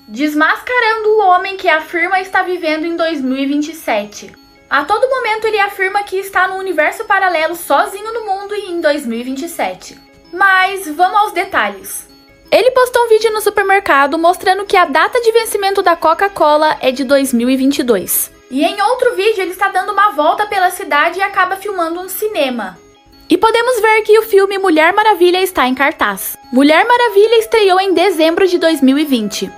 desmascarando o homem que afirma estar vivendo em 2027. A todo momento ele afirma que está no universo paralelo sozinho no mundo e em 2027. Mas vamos aos detalhes. Ele postou um vídeo no supermercado mostrando que a data de vencimento da Coca-Cola é de 2022. E em outro vídeo ele está dando uma volta pela cidade e acaba filmando um cinema. E podemos ver que o filme Mulher Maravilha está em cartaz. Mulher Maravilha estreou em dezembro de 2020.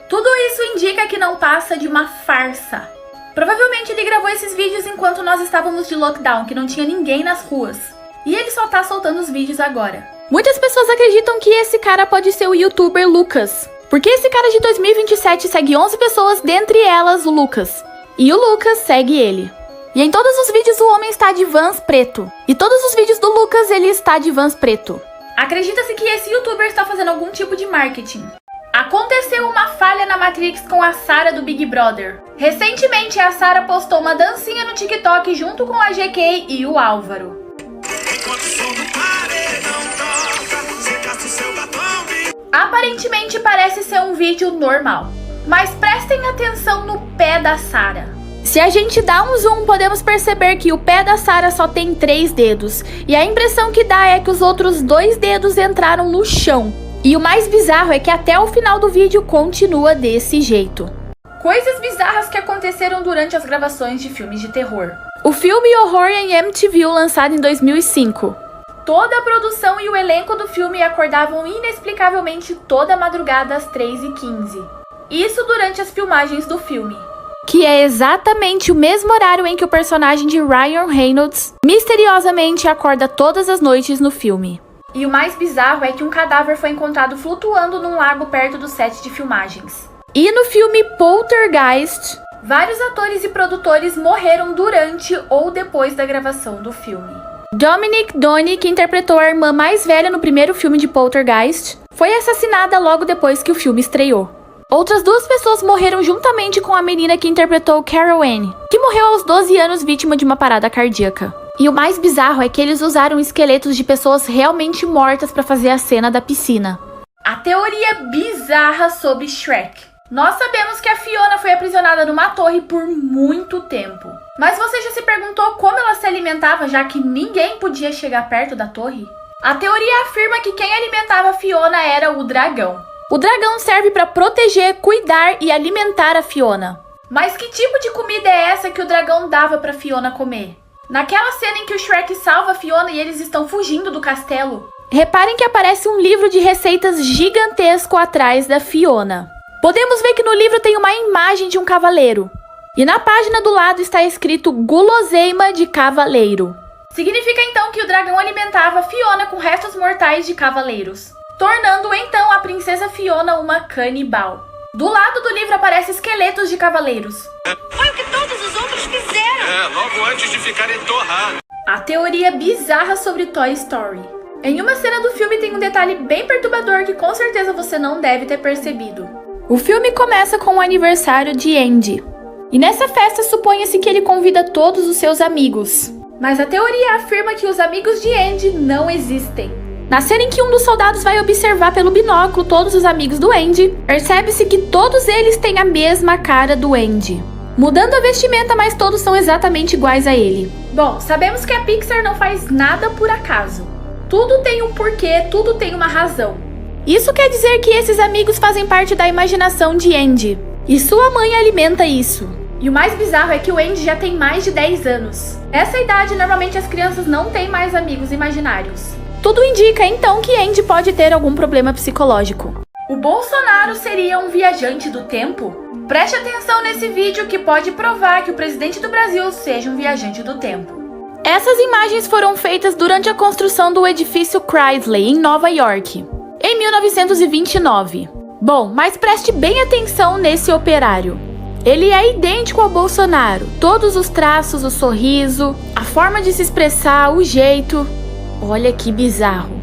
Tudo isso indica que não passa de uma farsa. Provavelmente ele gravou esses vídeos enquanto nós estávamos de lockdown, que não tinha ninguém nas ruas. E ele só tá soltando os vídeos agora. Muitas pessoas acreditam que esse cara pode ser o youtuber Lucas. Porque esse cara de 2027 segue 11 pessoas, dentre elas o Lucas. E o Lucas segue ele. E em todos os vídeos o homem está de Vans preto. E todos os vídeos do Lucas ele está de Vans preto. Acredita-se que esse youtuber está fazendo algum tipo de marketing. Aconteceu uma falha na Matrix com a Sarah do Big Brother. Recentemente a Sarah postou uma dancinha no TikTok junto com a GK e o Álvaro. Aparentemente parece ser um vídeo normal. Mas prestem atenção no pé da Sarah. Se a gente dá um zoom, podemos perceber que o pé da Sarah só tem 3 dedos. E a impressão que dá é que os outros 2 dedos entraram no chão. E o mais bizarro é que até o final do vídeo continua desse jeito. Coisas bizarras que aconteceram durante as gravações de filmes de terror. O filme Horror em MTV, lançado em 2005. Toda a produção e o elenco do filme acordavam inexplicavelmente toda madrugada às 3h15. Isso durante as filmagens do filme. Que é exatamente o mesmo horário em que o personagem de Ryan Reynolds misteriosamente acorda todas as noites no filme. E o mais bizarro é que um cadáver foi encontrado flutuando num lago perto do set de filmagens. E no filme Poltergeist, vários atores e produtores morreram durante ou depois da gravação do filme. Dominique Donne, que interpretou a irmã mais velha no primeiro filme de Poltergeist, foi assassinada logo depois que o filme estreou. Outras 2 pessoas morreram juntamente com a menina que interpretou Carol Anne, que morreu aos 12 anos vítima de uma parada cardíaca. E o mais bizarro é que eles usaram esqueletos de pessoas realmente mortas para fazer a cena da piscina. A teoria bizarra sobre Shrek. Nós sabemos que a Fiona foi aprisionada numa torre por muito tempo. Mas você já se perguntou como ela se alimentava, já que ninguém podia chegar perto da torre? A teoria afirma que quem alimentava a Fiona era o dragão. O dragão serve para proteger, cuidar e alimentar a Fiona. Mas que tipo de comida é essa que o dragão dava para Fiona comer? Naquela cena em que o Shrek salva a Fiona e eles estão fugindo do castelo, reparem que aparece um livro de receitas gigantesco atrás da Fiona. Podemos ver que no livro tem uma imagem de um cavaleiro. E na página do lado está escrito guloseima de cavaleiro. Significa então que o dragão alimentava a Fiona com restos mortais de cavaleiros, tornando então a princesa Fiona uma canibal. Do lado do livro aparecem esqueletos de cavaleiros. Foi o que todos os outros fizeram. Logo antes de ficarem torrados. A teoria bizarra sobre Toy Story. Em uma cena do filme tem um detalhe bem perturbador que com certeza você não deve ter percebido. O filme começa com o aniversário de Andy. E nessa festa suponha-se que ele convida todos os seus amigos. Mas a teoria afirma que os amigos de Andy não existem. Na cena em que um dos soldados vai observar pelo binóculo todos os amigos do Andy, percebe-se que todos eles têm a mesma cara do Andy. Mudando a vestimenta, mas todos são exatamente iguais a ele. Bom, sabemos que a Pixar não faz nada por acaso. Tudo tem um porquê, tudo tem uma razão. Isso quer dizer que esses amigos fazem parte da imaginação de Andy. E sua mãe alimenta isso. E o mais bizarro é que o Andy já tem mais de 10 anos. Nessa idade, normalmente as crianças não têm mais amigos imaginários. Tudo indica, então, que Andy pode ter algum problema psicológico. O Bolsonaro seria um viajante do tempo? Preste atenção nesse vídeo que pode provar que o presidente do Brasil seja um viajante do tempo. Essas imagens foram feitas durante a construção do edifício Chrysler, em Nova York, em 1929. Bom, mas preste bem atenção nesse operário. Ele é idêntico ao Bolsonaro. Todos os traços, o sorriso, a forma de se expressar, o jeito. Olha que bizarro.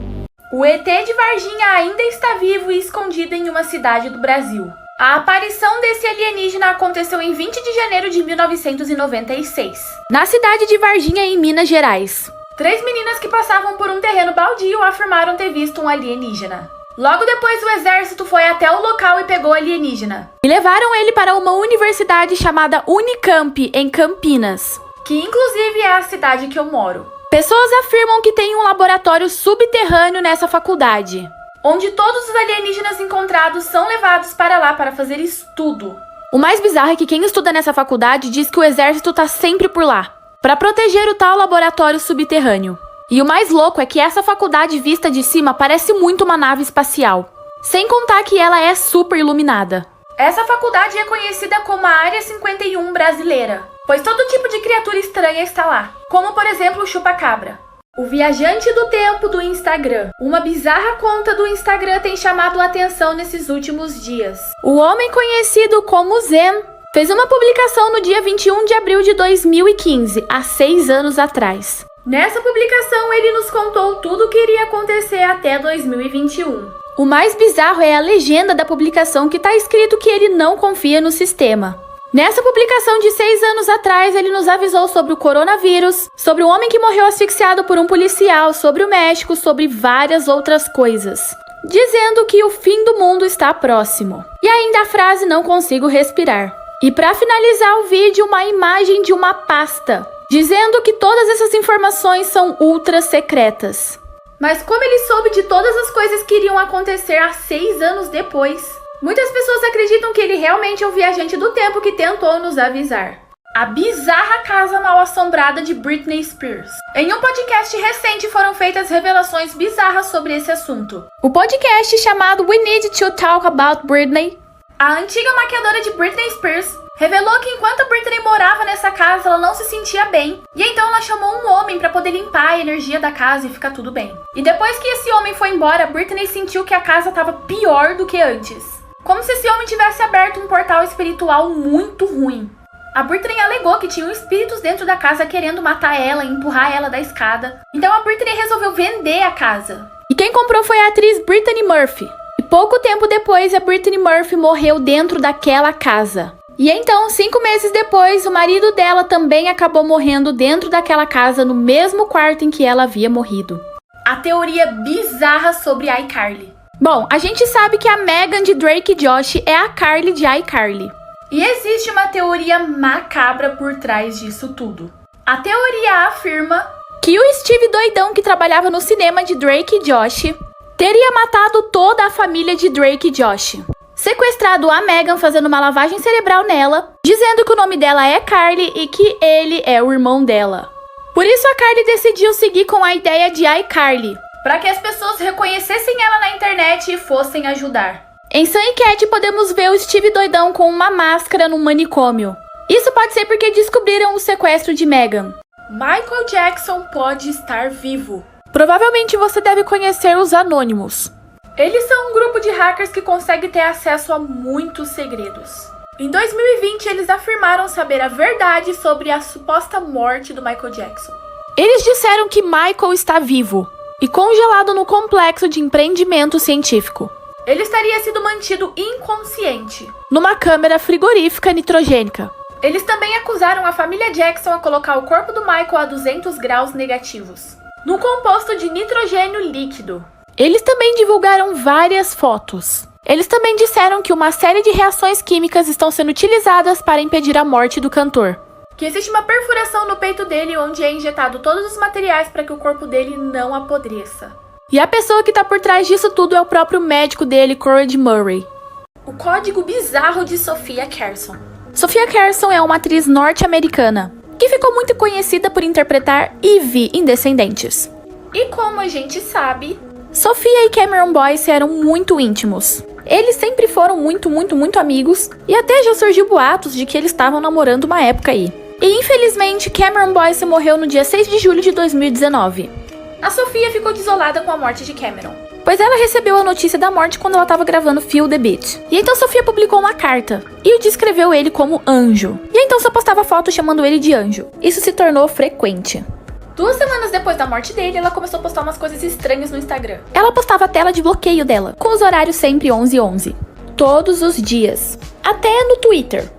O ET de Varginha ainda está vivo e escondido em uma cidade do Brasil. A aparição desse alienígena aconteceu em 20 de janeiro de 1996, na cidade de Varginha, em Minas Gerais. 3 meninas que passavam por um terreno baldio afirmaram ter visto um alienígena. Logo depois, o exército foi até o local e pegou o alienígena. E levaram ele para uma universidade chamada Unicamp, em Campinas, que inclusive é a cidade que eu moro. Pessoas afirmam que tem um laboratório subterrâneo nessa faculdade, onde todos os alienígenas encontrados são levados para lá para fazer estudo. O mais bizarro é que quem estuda nessa faculdade diz que o exército tá sempre por lá, para proteger o tal laboratório subterrâneo. E o mais louco é que essa faculdade vista de cima parece muito uma nave espacial. Sem contar que ela é super iluminada. Essa faculdade é conhecida como a Área 51 brasileira, pois todo tipo de criatura estranha está lá. Como por exemplo o chupacabra. O viajante do tempo do Instagram. Uma bizarra conta do Instagram tem chamado a atenção nesses últimos dias. O homem conhecido como Zen fez uma publicação no dia 21 de abril de 2015, há 6 anos atrás. Nessa publicação, ele nos contou tudo o que iria acontecer até 2021. O mais bizarro é a legenda da publicação que está escrito que ele não confia no sistema. Nessa publicação de 6 anos atrás, ele nos avisou sobre o coronavírus, sobre o homem que morreu asfixiado por um policial, sobre o México, sobre várias outras coisas, dizendo que o fim do mundo está próximo. E ainda a frase "não consigo respirar". E para finalizar o vídeo, uma imagem de uma pasta, dizendo que todas essas informações são ultra secretas. Mas como ele soube de todas as coisas que iriam acontecer há 6 anos depois? Muitas pessoas acreditam que ele realmente é o viajante do tempo que tentou nos avisar. A bizarra casa mal assombrada de Britney Spears. Em um podcast recente foram feitas revelações bizarras sobre esse assunto. O podcast chamado We Need to Talk About Britney. A antiga maquiadora de Britney Spears revelou que enquanto a Britney morava nessa casa, ela não se sentia bem. E então ela chamou um homem para poder limpar a energia da casa e ficar tudo bem. E depois que esse homem foi embora, Britney sentiu que a casa estava pior do que antes. Como se esse homem tivesse aberto um portal espiritual muito ruim. A Britney alegou que tinham espíritos dentro da casa querendo matar ela e empurrar ela da escada. Então a Britney resolveu vender a casa. E quem comprou foi a atriz Brittany Murphy. E pouco tempo depois, a Brittany Murphy morreu dentro daquela casa. E então, 5 meses depois, o marido dela também acabou morrendo dentro daquela casa, no mesmo quarto em que ela havia morrido. A teoria bizarra sobre iCarly. Bom, a gente sabe que a Megan de Drake e Josh é a Carly de iCarly. E existe uma teoria macabra por trás disso tudo. A teoria afirma que o Steve doidão que trabalhava no cinema de Drake e Josh teria matado toda a família de Drake e Josh, sequestrado a Megan fazendo uma lavagem cerebral nela, dizendo que o nome dela é Carly e que ele é o irmão dela. Por isso a Carly decidiu seguir com a ideia de iCarly, para que as pessoas reconhecessem ela na internet e fossem ajudar. Em Sam e Cat podemos ver o Steve doidão com uma máscara no manicômio. Isso pode ser porque descobriram o sequestro de Megan. Michael Jackson pode estar vivo. Provavelmente você deve conhecer os Anônimos. Eles são um grupo de hackers que consegue ter acesso a muitos segredos. Em 2020, eles afirmaram saber a verdade sobre a suposta morte do Michael Jackson. Eles disseram que Michael está vivo e congelado no complexo de empreendimento científico. Ele estaria sido mantido inconsciente numa câmara frigorífica nitrogênica. Eles também acusaram a família Jackson a colocar o corpo do Michael a 200 graus negativos, num composto de nitrogênio líquido. Eles também divulgaram várias fotos. Eles também disseram que uma série de reações químicas estão sendo utilizadas para impedir a morte do cantor. Que existe uma perfuração no peito dele onde é injetado todos os materiais para que o corpo dele não apodreça. E a pessoa que está por trás disso tudo é o próprio médico dele, Corey Murray. O código bizarro de Sofia Carson. Sofia Carson é uma atriz norte-americana que ficou muito conhecida por interpretar Eve em Descendentes. E como a gente sabe, Sofia e Cameron Boyce eram muito íntimos. Eles sempre foram muito amigos e até já surgiu boatos de que eles estavam namorando uma época aí. E infelizmente Cameron Boyce morreu no dia 6 de julho de 2019. A Sofia ficou desolada com a morte de Cameron, pois ela recebeu a notícia da morte quando ela estava gravando Feel the Beat. E então Sofia publicou uma carta e descreveu ele como anjo. E então só postava foto chamando ele de anjo. Isso se tornou frequente. 2 semanas depois da morte dele, ela começou a postar umas coisas estranhas no Instagram. Ela postava a tela de bloqueio dela, com os horários sempre 11h11. Todos os dias. Até no Twitter.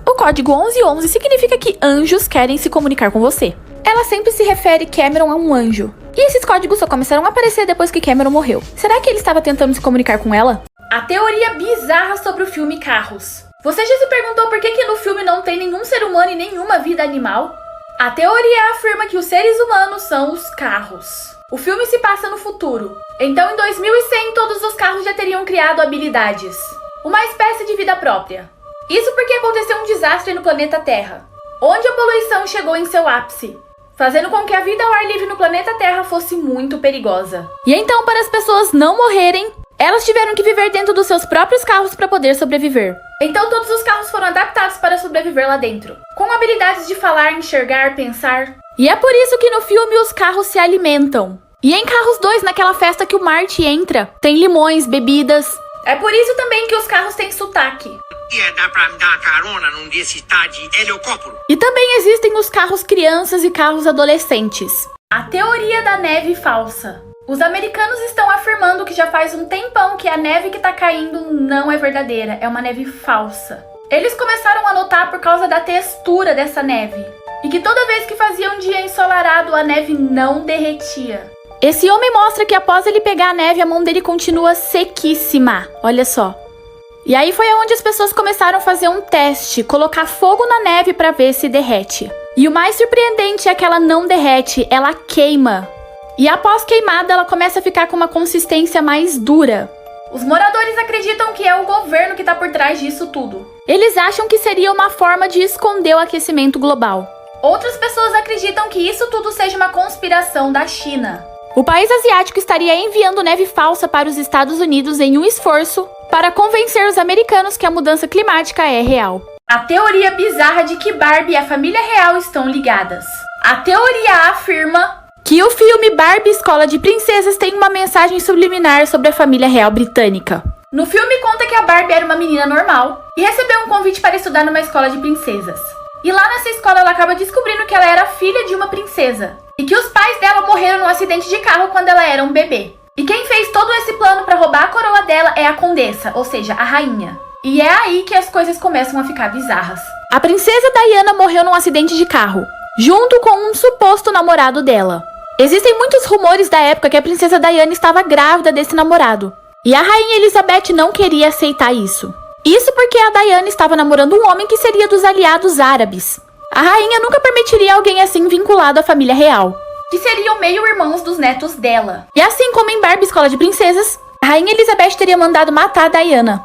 O código 1111 significa que anjos querem se comunicar com você. Ela sempre se refere Cameron a um anjo. E esses códigos só começaram a aparecer depois que Cameron morreu. Será que ele estava tentando se comunicar com ela? A teoria bizarra sobre o filme Carros. Você já se perguntou por que no filme não tem nenhum ser humano e nenhuma vida animal? A teoria afirma que os seres humanos são os carros. O filme se passa no futuro. Então, em 2100, todos os carros já teriam criado habilidades. Uma espécie de vida própria. Isso porque aconteceu um desastre no planeta Terra, onde a poluição chegou em seu ápice, fazendo com que a vida ao ar livre no planeta Terra fosse muito perigosa. E então, para as pessoas não morrerem, elas tiveram que viver dentro dos seus próprios carros para poder sobreviver. Então todos os carros foram adaptados para sobreviver lá dentro, com habilidades de falar, enxergar, pensar. E é por isso que no filme os carros se alimentam. E em Carros 2, naquela festa que o Marty entra, tem limões, bebidas. É por isso também que os carros têm sotaque. Dá pra me dar uma carona num desses tá de helicóptero? E também existem os carros crianças e carros adolescentes. A teoria da neve falsa. Os americanos estão afirmando que já faz um tempão que a neve que tá caindo não é verdadeira, é uma neve falsa. Eles começaram a notar por causa da textura dessa neve, e que toda vez que fazia um dia ensolarado, a neve não derretia. Esse homem mostra que após ele pegar a neve, a mão dele continua sequíssima, olha só. E aí foi onde as pessoas começaram a fazer um teste, colocar fogo na neve para ver se derrete. E o mais surpreendente é que ela não derrete, ela queima. E após queimada, ela começa a ficar com uma consistência mais dura. Os moradores acreditam que é o governo que está por trás disso tudo. Eles acham que seria uma forma de esconder o aquecimento global. Outras pessoas acreditam que isso tudo seja uma conspiração da China. O país asiático estaria enviando neve falsa para os Estados Unidos em um esforço para convencer os americanos que a mudança climática é real. A teoria bizarra de que Barbie e a família real estão ligadas. A teoria afirma que o filme Barbie Escola de Princesas tem uma mensagem subliminar sobre a família real britânica. No filme conta que a Barbie era uma menina normal e recebeu um convite para estudar numa escola de princesas. E lá nessa escola ela acaba descobrindo que ela era filha de uma princesa e que os pais dela morreram num acidente de carro quando ela era um bebê. E quem fez todo esse plano para roubar a coroa dela é a condessa, ou seja, a rainha. E é aí que as coisas começam a ficar bizarras. A princesa Diana morreu num acidente de carro, junto com um suposto namorado dela. Existem muitos rumores da época que a princesa Diana estava grávida desse namorado. E a rainha Elizabeth não queria aceitar isso. Isso porque a Diana estava namorando um homem que seria dos aliados árabes. A rainha nunca permitiria alguém assim vinculado à família real, que seriam meio-irmãos dos netos dela. E assim como em Barbie Escola de Princesas, a rainha Elizabeth teria mandado matar a Diana.